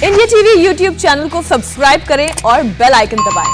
India TV YouTube channel को subscribe करें और बेल आइकन दबाएं।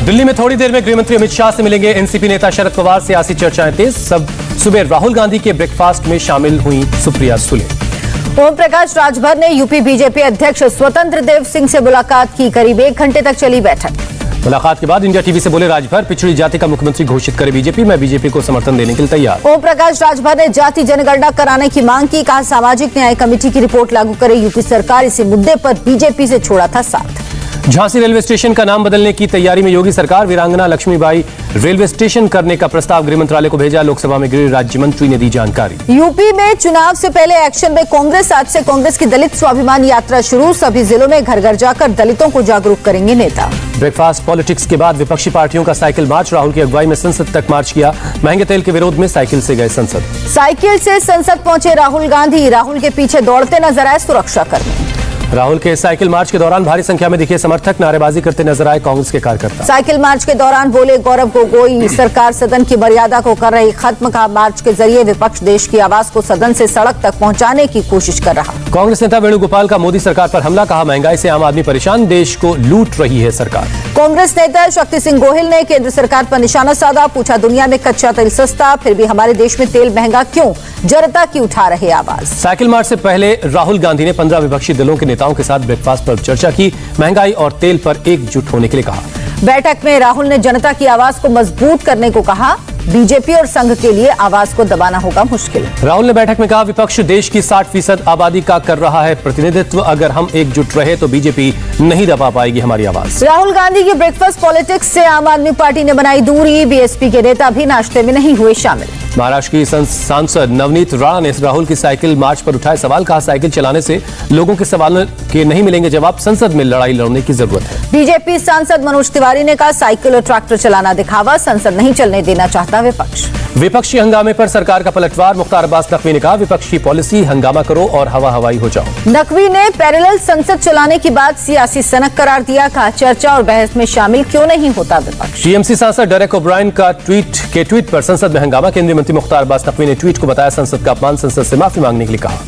दिल्ली में थोड़ी देर में गृहमंत्री अमित शाह से मिलेंगे एनसीपी नेता शरद पवार। सियासी चर्चाएं तेज। सुबह राहुल गांधी के ब्रेकफास्ट में शामिल हुई सुप्रिया सुले। ओम प्रकाश राजभर ने यूपी बीजेपी अध्यक्ष स्वतंत्र देव सिंह से मुलाकात की। करीब 1 घंटे तक चली बैठक। मुलाकात के बाद इंडिया टीवी से बोले राजभर, पिछड़ी जाति का मुख्यमंत्री घोषित करे बीजेपी। मैं बीजेपी को समर्थन देने के लिए तैयार। ओम प्रकाश राजभर ने जाति जनगणना कराने की मांग की। कहा, सामाजिक न्याय कमेटी की रिपोर्ट लागू करे यूपी सरकार। इसी मुद्दे पर बीजेपी से छोड़ा था साथ। झांसी रेलवे स्टेशन का नाम बदलने की तैयारी में योगी सरकार। वीरांगना लक्ष्मीबाई रेलवे स्टेशन करने का प्रस्ताव गृह मंत्रालय को भेजा। लोकसभा में गृह राज्य मंत्री ने दी जानकारी। यूपी में चुनाव से पहले एक्शन में कांग्रेस। आज से कांग्रेस की दलित स्वाभिमान यात्रा शुरू। सभी जिलों में घर घर जाकर दलितों को जागरूक करेंगे नेता। ब्रेकफास्ट पॉलिटिक्स के बाद विपक्षी पार्टियों का साइकिल मार्च। राहुल की अगुवाई में संसद तक मार्च किया। महंगे तेल के विरोध में साइकिल से गए संसद। साइकिल से संसद पहुंचे राहुल गांधी। राहुल के पीछे दौड़ते नजर आए सुरक्षाकर्मी। राहुल के साइकिल मार्च के दौरान भारी संख्या में दिखे समर्थक। नारेबाजी करते नजर आए कांग्रेस के कार्यकर्ता। साइकिल मार्च के दौरान बोले गौरव गोगोई, सरकार सदन की मर्यादा को कर रही खत्म। कहा, मार्च के जरिए विपक्ष देश की आवाज को सदन से सड़क तक पहुंचाने की कोशिश कर रहा। कांग्रेस नेता वेणुगोपाल का मोदी सरकार पर हमला। कहा, महंगाई से आम आदमी परेशान, देश को लूट रही है सरकार। कांग्रेस नेता शक्ति सिंह गोहिल ने केंद्र सरकार पर निशाना साधा। पूछा, दुनिया में कच्चा तेल सस्ता, फिर भी हमारे देश में तेल महंगा क्यों? जनता की उठा रहे आवाज। साइकिल मार्च से पहले राहुल गांधी ने 15 विपक्षी दलों के नेताओं के साथ ब्रेकफास्ट पर चर्चा की। महंगाई और तेल पर एकजुट होने के लिए कहा। बैठक में राहुल ने जनता की आवाज को मजबूत करने को कहा। बीजेपी और संघ के लिए आवाज को दबाना होगा मुश्किल। राहुल ने बैठक में कहा, विपक्ष देश की 60% आबादी का कर रहा है प्रतिनिधित्व। अगर हम एकजुट रहे तो बीजेपी नहीं दबा पाएगी हमारी आवाज। राहुल गांधी की ब्रेकफास्ट पॉलिटिक्स से आम आदमी पार्टी ने बनाई दूरी। बीएसपी के नेता भी नाश्ते में नहीं हुए शामिल। महाराष्ट्र की सांसद नवनीत राणा ने राहुल की साइकिल मार्च पर उठाए सवाल। कहा, साइकिल चलाने से लोगों के सवालों के नहीं मिलेंगे जवाब। संसद में लड़ाई लड़ने की जरूरत है। बीजेपी सांसद मनोज तिवारी ने कहा, साइकिल और ट्रैक्टर चलाना दिखावा, संसद नहीं चलने देना चाहता विपक्ष। विपक्षी हंगामे पर सरकार का पलटवार। मुख्तार अब्बास नकवी ने कहा, विपक्ष की पॉलिसी हंगामा करो और हवा हवाई हो जाओ। नकवी ने पैरेलल संसद चलाने की बात सियासी सनक करार दिया। कहा, चर्चा और बहस में शामिल क्यों नहीं होता विपक्ष। टीएमसी सांसद डेरेक ओब्रायन का ट्वीट पर संसद में हंगामा। केंद्रीय मंत्री मुख्तार अब्बास नकवी ने ट्वीट को बताया संसद का अपमान। संसद से माफी मांगने के लिए कहा।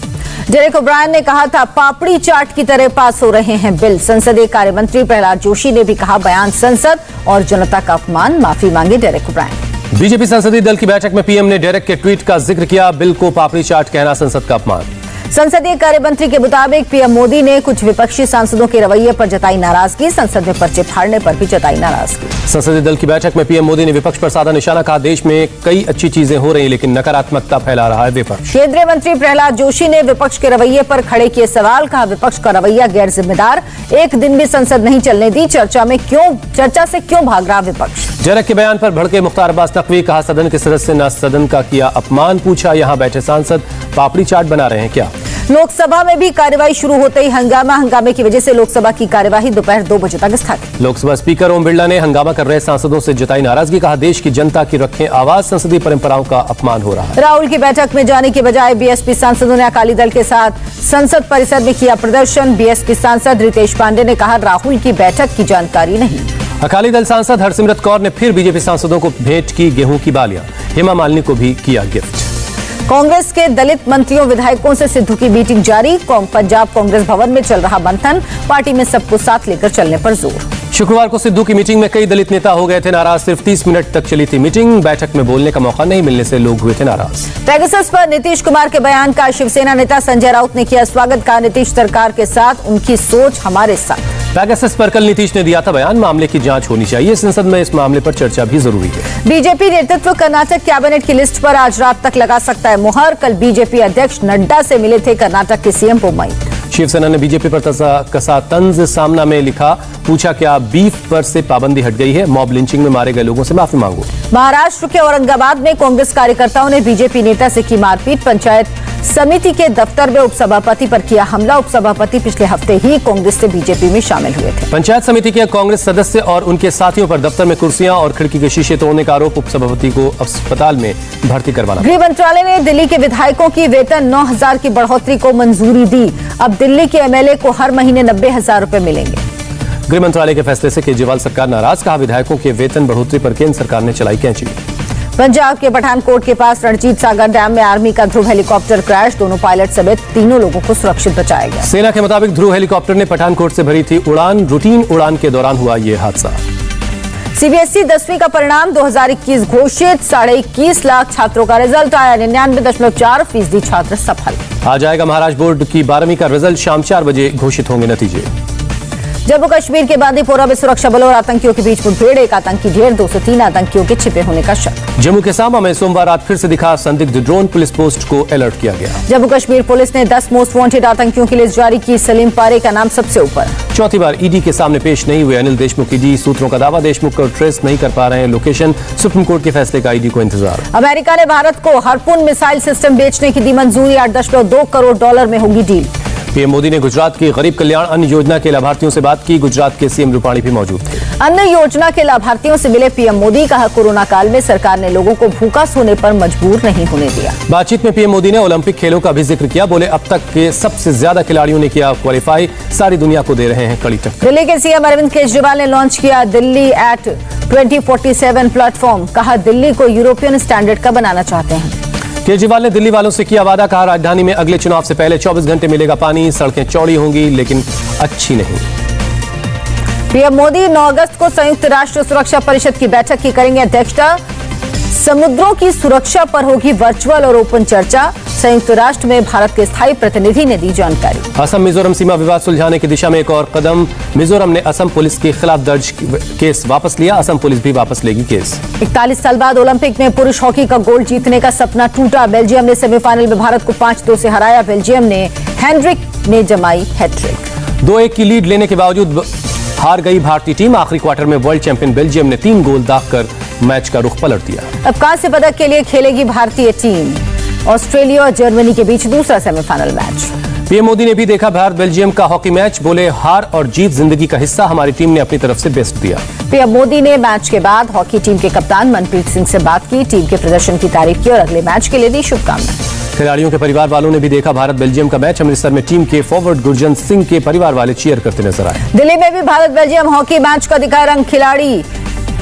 डेरेक ओब्रायन ने कहा था, पापड़ी चाट की तरह पास हो रहे हैं बिल। संसदीय कार्य मंत्री प्रहलाद जोशी ने भी कहा, बयान संसद और जनता का अपमान, माफी मांगे डेरेक ओब्रायन। बीजेपी संसदीय दल की बैठक में पीएम ने डेरेक के ट्वीट का जिक्र किया। बिल को पापड़ी चाट कहना संसद का अपमान। संसदीय कार्य मंत्री के मुताबिक पीएम मोदी ने कुछ विपक्षी सांसदों के रवैये पर जताई नाराजगी। संसद में पर्चे फाड़ने पर भी जताई नाराजगी। संसदीय दल की बैठक में पीएम मोदी ने विपक्ष पर साधा निशाना। कहा, देश में कई अच्छी चीजें हो रही लेकिन नकारात्मकता फैला रहा है विपक्ष। केंद्रीय मंत्री प्रहलाद जोशी ने विपक्ष के रवैये पर खड़े किए सवाल। कहा, विपक्ष का रवैया गैर जिम्मेदार, एक दिन भी संसद नहीं चलने दी। चर्चा से क्यों भाग रहा विपक्ष। डेरेक के बयान पर भड़के मुख्तार अब्बास नकवी। कहा, सदन के सदस्य ने सदन का किया अपमान। पूछा, यहाँ बैठे सांसद पापड़ी चाट बना रहे हैं क्या। लोकसभा में भी कार्यवाही शुरू होते ही हंगामे की वजह से लोकसभा की कार्यवाही दोपहर 2 बजे तक स्थगित। लोकसभा स्पीकर ओम बिरला ने हंगामा कर रहे सांसदों से जताई नाराजगी। कहा, देश की जनता की रखें आवाज, संसदीय परंपराओं का अपमान हो रहा है। राहुल की बैठक में जाने के बजाय बीएसपी सांसदों ने अकाली दल के साथ संसद परिसर में किया प्रदर्शन। बीएसपी सांसद रितेश पांडे ने कहा, राहुल की बैठक की जानकारी नहीं। अकाली दल सांसद हरसिमरत कौर ने फिर बीजेपी सांसदों को भेंट की गेहूं की बालियां। हेमा मालिनी को भी किया गिफ्ट। कांग्रेस के दलित मंत्रियों विधायकों से सिद्धू की मीटिंग जारी। पंजाब कांग्रेस भवन में चल रहा मंथन। पार्टी में सबको साथ लेकर चलने पर जोर। शुक्रवार को सिद्धू की मीटिंग में कई दलित नेता हो गए थे नाराज। सिर्फ 30 मिनट तक चली थी मीटिंग। बैठक में बोलने का मौका नहीं मिलने से लोग हुए थे नाराज। पेगासस पर नीतीश कुमार के बयान का शिवसेना नेता संजय राउत ने किया स्वागत। कहा, नीतीश सरकार के साथ, उनकी सोच हमारे साथ। पेगासस पर कल नीतीश ने दिया था बयान। मामले की जांच होनी चाहिए। संसद में इस मामले पर चर्चा भी जरूरी है। बीजेपी नेतृत्व कर्नाटक कैबिनेट की लिस्ट पर आज रात तक लगा सकता है मुहर। कल बीजेपी अध्यक्ष नड्डा से मिले थे कर्नाटक के सीएम बोम्मई। शिवसेना ने बीजेपी पर कसा तंज सामना में लिखा। पूछा, क्या बीफ पर से पाबंदी हट गई है? मॉब लिंचिंग में मारे गए लोगों से माफी मांगो। महाराष्ट्र के औरंगाबाद में कांग्रेस कार्यकर्ताओं ने बीजेपी नेता से की मारपीट। पंचायत समिति के दफ्तर में उपसभापति पर किया हमला। उपसभापति पिछले हफ्ते ही कांग्रेस से बीजेपी में शामिल हुए थे। पंचायत समिति के कांग्रेस सदस्य और उनके साथियों पर दफ्तर में कुर्सियां और खिड़की के शीशे तोड़ने का आरोप। उपसभापति को अस्पताल में भर्ती करवाना। गृह मंत्रालय ने दिल्ली के विधायकों की वेतन 9,000 की बढ़ोतरी को मंजूरी दी। अब दिल्ली के एमएलए को हर महीने 90,000 रुपए मिलेंगे। गृह मंत्रालय के फैसले से केजरीवाल सरकार नाराज। कहा, विधायकों के वेतन बढ़ोतरी पर केंद्र सरकार ने चलाई कैंची। पंजाब के पठानकोट के पास रणजीत सागर डैम में आर्मी का ध्रुव हेलीकॉप्टर क्रैश, दोनों पायलट समेत 3 लोगों को सुरक्षित बचाया गया। सेना के मुताबिक ध्रुव हेलीकॉप्टर ने पठानकोट से भरी थी उड़ान, रूटीन उड़ान के दौरान हुआ ये हादसा। सीबीएसई 10वीं का परिणाम 2021 घोषित, 21.5 लाख छात्रों का रिजल्ट आया, 99.4% छात्र सफल। आज आएगा महाराष्ट्र बोर्ड की 12वीं का रिजल्ट, शाम 4 बजे घोषित होंगे नतीजे। जम्मू कश्मीर के बांदीपोरा में सुरक्षा बलों और आतंकियों के बीच मुठभेड़, एक आतंकी ढेर, 203 आतंकियों के छिपे होने का शक। जम्मू के सामा में सोमवार रात फिर से दिखा संदिग्ध ड्रोन, पुलिस पोस्ट को अलर्ट किया गया। जम्मू कश्मीर पुलिस ने 10 मोस्ट वांटेड आतंकियों की लिस्ट जारी की, सलीम पारे का नाम सबसे ऊपर। चौथी बार ईडी के सामने पेश नहीं हुए अनिल देशमुख, ईडी सूत्रों का दावा देशमुख को ट्रेस नहीं कर पा रहे हैं लोकेशन, सुप्रीम कोर्ट के फैसले का ईडी को इंतजार। अमेरिका ने भारत को हार्पून मिसाइल सिस्टम बेचने की दी मंजूरी, $8.2 करोड़ में होगी डील। पीएम मोदी ने गुजरात की गरीब कल्याण अन्न योजना के लाभार्थियों से बात की, गुजरात के सीएम रूपाणी भी मौजूद थे। अन्न योजना के लाभार्थियों से मिले पीएम मोदी, कहा कोरोना काल में सरकार ने लोगों को भूखा सोने पर मजबूर नहीं होने दिया। बातचीत में पीएम मोदी ने ओलंपिक खेलों का भी जिक्र किया, बोले अब तक के सबसे ज्यादा खिलाड़ियों ने किया क्वालिफाई, सारी दुनिया को दे रहे हैं कड़ी टक्कर। दिल्ली के सीएम अरविंद केजरीवाल ने लॉन्च किया दिल्ली एट 2047 प्लेटफॉर्म, कहा दिल्ली को यूरोपियन स्टैंडर्ड का बनाना चाहते हैं। केजरीवाल ने दिल्ली वालों से किया वादा, कहा राजधानी में अगले चुनाव से पहले 24 घंटे मिलेगा पानी, सड़कें चौड़ी होंगी लेकिन अच्छी नहीं। पीएम मोदी 9 अगस्त को संयुक्त राष्ट्र सुरक्षा परिषद की बैठक की करेंगे अध्यक्षता, समुद्रों की सुरक्षा पर होगी वर्चुअल और ओपन चर्चा, संयुक्त राष्ट्र में भारत के स्थायी प्रतिनिधि ने दी जानकारी। असम मिजोरम सीमा विवाद सुलझाने की दिशा में एक और कदम, मिजोरम ने असम पुलिस के खिलाफ दर्ज केस वापस लिया, असम पुलिस भी वापस लेगी केस। 41 साल बाद ओलंपिक में पुरुष हॉकी का गोल्ड जीतने का सपना टूटा, बेल्जियम ने सेमीफाइनल में भारत को 5-2 से हराया, बेल्जियम ने हेनरिक ने जमाई हैट्रिक। 2-1 की लीड लेने के बावजूद हार गई भारतीय टीम, आखिरी क्वार्टर में वर्ल्ड चैंपियन बेल्जियम ने 3 गोल दागकर मैच का रुख पलट दिया। अब कांस्य पदक के लिए खेलेगी भारतीय टीम, ऑस्ट्रेलिया और जर्मनी के बीच दूसरा सेमीफाइनल मैच। पीएम मोदी ने भी देखा भारत बेल्जियम का हॉकी मैच, बोले हार और जीत जिंदगी का हिस्सा, हमारी टीम ने अपनी तरफ से बेस्ट दिया। पीएम मोदी ने मैच के बाद हॉकी टीम के कप्तान मनप्रीत सिंह से बात की, टीम के प्रदर्शन की तारीफ की और अगले मैच के लिए दी शुभकामनाएं। खिलाड़ियों के परिवार वालों ने भी देखा भारत बेल्जियम का मैच, अमृतसर में टीम के फॉरवर्ड गुरजंत सिंह के परिवार वाले चीयर करते नजर आए। दिल्ली में भी भारत बेल्जियम हॉकी मैच का दिखाया रंग,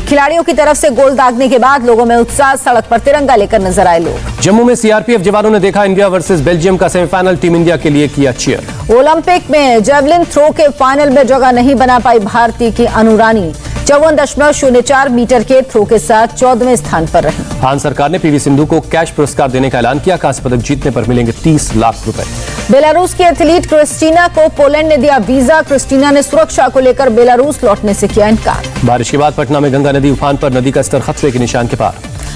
खिलाड़ियों की तरफ से गोल दागने के बाद लोगों में उत्साह, सड़क पर तिरंगा लेकर नजर आए लोग। जम्मू में सीआरपीएफ जवानों ने देखा इंडिया वर्सेस बेल्जियम का सेमीफाइनल, टीम इंडिया के लिए किया चीयर। ओलंपिक में जेवलिन थ्रो के फाइनल में जगह नहीं बना पाई भारतीय की अनु रानी, 54.04 मीटर के थ्रो के साथ 14वें स्थान पर रही। हान सरकार ने पीवी सिंधु को कैश पुरस्कार देने का ऐलान किया, कांस्य पदक जीतने पर मिलेंगे 30 लाख रुपए। बेलारूस की एथलीट क्रिस्टीना को पोलैंड ने दिया वीजा, क्रिस्टीना ने सुरक्षा को लेकर बेलारूस लौटने से किया इनकार। बारिश के बाद पटना में गंगा नदी उफान पर, नदी का स्तर खतरे के निशान के पार।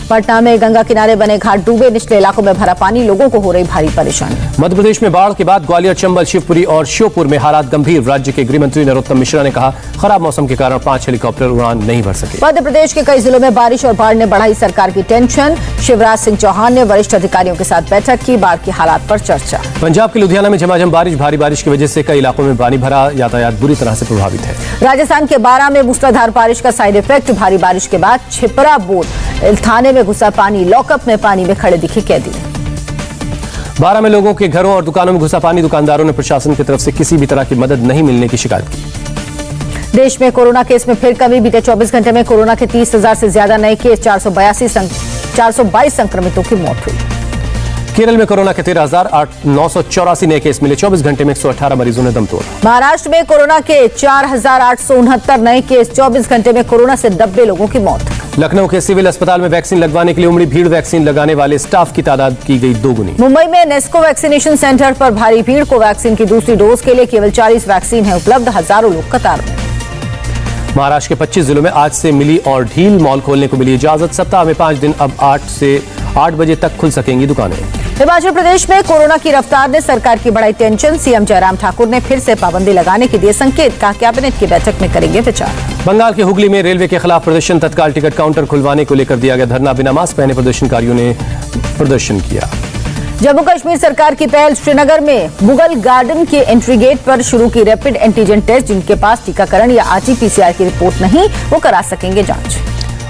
पटना में गंगा किनारे बने घाट डूबे, निचले इलाकों में भरा पानी, लोगों को हो रही भारी परेशानी। मध्य प्रदेश में बाढ़ के बाद ग्वालियर, चंबल, शिवपुरी और श्योपुर में हालात गंभीर, राज्य के गृह मंत्री नरोत्तम मिश्रा ने कहा खराब मौसम के कारण 5 हेलीकॉप्टर उड़ान नहीं भर सके। मध्य प्रदेश के कई जिलों में बारिश और बाढ़ ने बढ़ाई सरकार की टेंशन, शिवराज सिंह चौहान ने वरिष्ठ अधिकारियों के साथ बैठक की, बाढ़ के हालात पर चर्चा। पंजाब के लुधियाना में झमाझम बारिश, भारी बारिश की वजह से कई इलाकों में पानी भरा, यातायात बुरी तरह से प्रभावित है। राजस्थान के बारां में मूसलाधार बारिश का साइड इफेक्ट, भारी बारिश के बाद छिपरा बोर्ड थाने में घुसा पानी, लॉकअप में पानी में खड़े दिखे कैदी। 12 में लोगों के घरों और दुकानों में घुसा पानी, दुकानदारों ने प्रशासन की तरफ से किसी भी तरह की मदद नहीं मिलने की शिकायत की। देश में कोरोना केस में फिर कमी, बीते 24 घंटे में कोरोना के 30,000 से ज्यादा नए केस, 422 संक्रमितों की मौत हुई। केरल में कोरोना के 13,984 नए केस मिले, 24 घंटे में 118 मरीजों ने दम तोड़ा। महाराष्ट्र में कोरोना के 4,869 नए केस, 24 घंटे में कोरोना से 90 लोगों की मौत। लखनऊ के सिविल अस्पताल में वैक्सीन लगवाने के लिए उमड़ी भीड़, वैक्सीन लगाने वाले स्टाफ की तादाद की गई 2 गुनी। मुंबई में नेस्को वैक्सीनेशन सेंटर पर भारी भीड़, को वैक्सीन की दूसरी डोज के लिए केवल 40 वैक्सीन है उपलब्ध, हजारों लोग कतार में। महाराष्ट्र के 25 जिलों में आज से मिली और ढील, मॉल खोलने को मिली इजाजत, सप्ताह में 5 दिन अब 8 से 8 बजे तक खुल सकेंगी दुकानें। हिमाचल प्रदेश में कोरोना की रफ्तार ने सरकार की बढ़ाई टेंशन, सीएम जयराम ठाकुर ने फिर से पाबंदी लगाने के दिए संकेत, कहा कैबिनेट की बैठक में करेंगे विचार। बंगाल के हुगली में रेलवे के खिलाफ प्रदर्शन, तत्काल टिकट काउंटर खुलवाने को लेकर दिया गया धरना, बिना मास्क पहने प्रदर्शनकारियों ने प्रदर्शन किया। जम्मू कश्मीर सरकार की पहल, श्रीनगर में मुगल गार्डन के एंट्री गेट पर शुरू की रैपिड एंटीजन टेस्ट, जिनके पास टीकाकरण या आरटी-पीसीआर की रिपोर्ट नहीं वो करा सकेंगे जांच।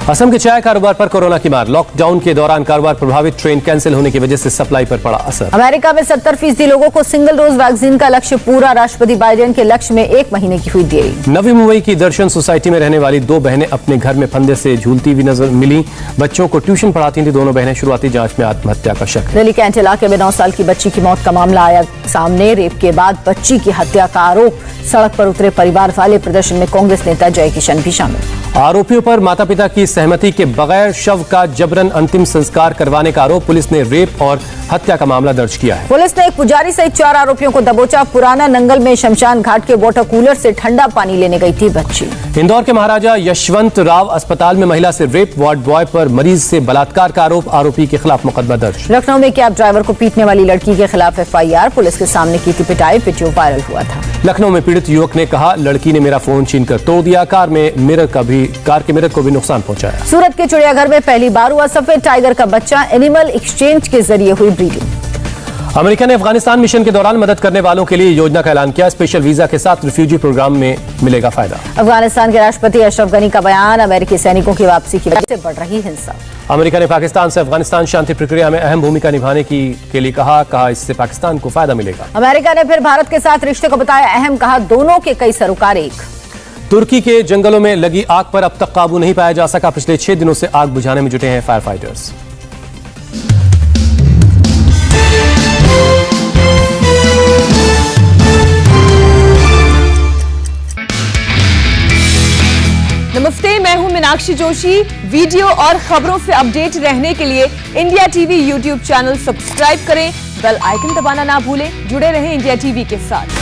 असम के चाय कारोबार पर कोरोना की मार। लॉकडाउन के दौरान कारोबार प्रभावित, ट्रेन कैंसिल होने की वजह से सप्लाई पर पड़ा असर। अमेरिका में 70% लोगों को सिंगल डोज वैक्सीन का लक्ष्य पूरा। राष्ट्रपति बाइडेन के लक्ष्य में 1 महीने की हुई देरी। नवी मुंबई की दर्शन सोसाइटी में रहने वाली 2 बहनें अपने घर में फंदे से झूलती हुई नजर मिली। बच्चों को ट्यूशन पढ़ाती थी दोनों बहनें। शुरुआती जांच में आत्महत्या का शक। दिल्ली कैंट इलाके में 9 साल की बच्ची की मौत का मामला आया सामने। रेप के बाद बच्ची की हत्या का आरोप। सड़क पर उतरे परिवार वाले। प्रदर्शन में कांग्रेस नेता जय किशन भी शामिल। आरोपियों पर माता पिता की सहमति के बगैर शव का जबरन अंतिम संस्कार करवाने का आरोप। पुलिस ने रेप और हत्या का मामला दर्ज किया है। पुलिस ने एक पुजारी सहित 4 आरोपियों को दबोचा। पुराना नंगल में शमशान घाट के वाटर कूलर से ठंडा पानी लेने गई थी बच्ची। इंदौर के महाराजा यशवंत राव अस्पताल में महिला से रेप, वार्ड बॉय पर मरीज से बलात्कार का आरोप। आरोपी के खिलाफ मुकदमा दर्ज। लखनऊ में कैब ड्राइवर को पीटने वाली लड़की के खिलाफ FIR। पुलिस के सामने की थी पिटाई। वीडियो वायरल हुआ था। लखनऊ में पीड़ित युवक ने कहा, लड़की ने मेरा फोन छीनकर तोड़ दिया। कार के मिरर को भी नुकसान पहुंचाया। सूरत के चिड़ियाघर में पहली बार हुआ सफेद टाइगर का बच्चा। एनिमल एक्सचेंज के जरिए हुई ब्रीडिंग। अमेरिका ने अफगानिस्तान मिशन के दौरान मदद करने वालों के लिए योजना का ऐलान किया। स्पेशल वीजा के साथ रिफ्यूजी प्रोग्राम में मिलेगा फायदा। अफगानिस्तान के राष्ट्रपति अशरफ गनी का बयान। अमेरिकी सैनिकों की वापसी की वजह से बढ़ रही हिंसा। अमेरिका ने पाकिस्तान से अफगानिस्तान शांति प्रक्रिया में अहम भूमिका निभाने के लिए कहा इससे पाकिस्तान को फायदा मिलेगा। अमेरिका ने फिर भारत के साथ रिश्ते को बताया अहम। कहा दोनों के कई सरोकार एक। तुर्की के जंगलों में लगी आग पर अब तक काबू नहीं पाया जा सका। पिछले 6 दिनों से आग बुझाने में जुटे हैं फायर फाइटर्स। नमस्ते, मैं हूं मीनाक्षी जोशी। वीडियो और खबरों से अपडेट रहने के लिए India TV YouTube channel subscribe करें। बेल आइकन दबाना ना भूलें। जुड़े रहें इंडिया टीवी के साथ।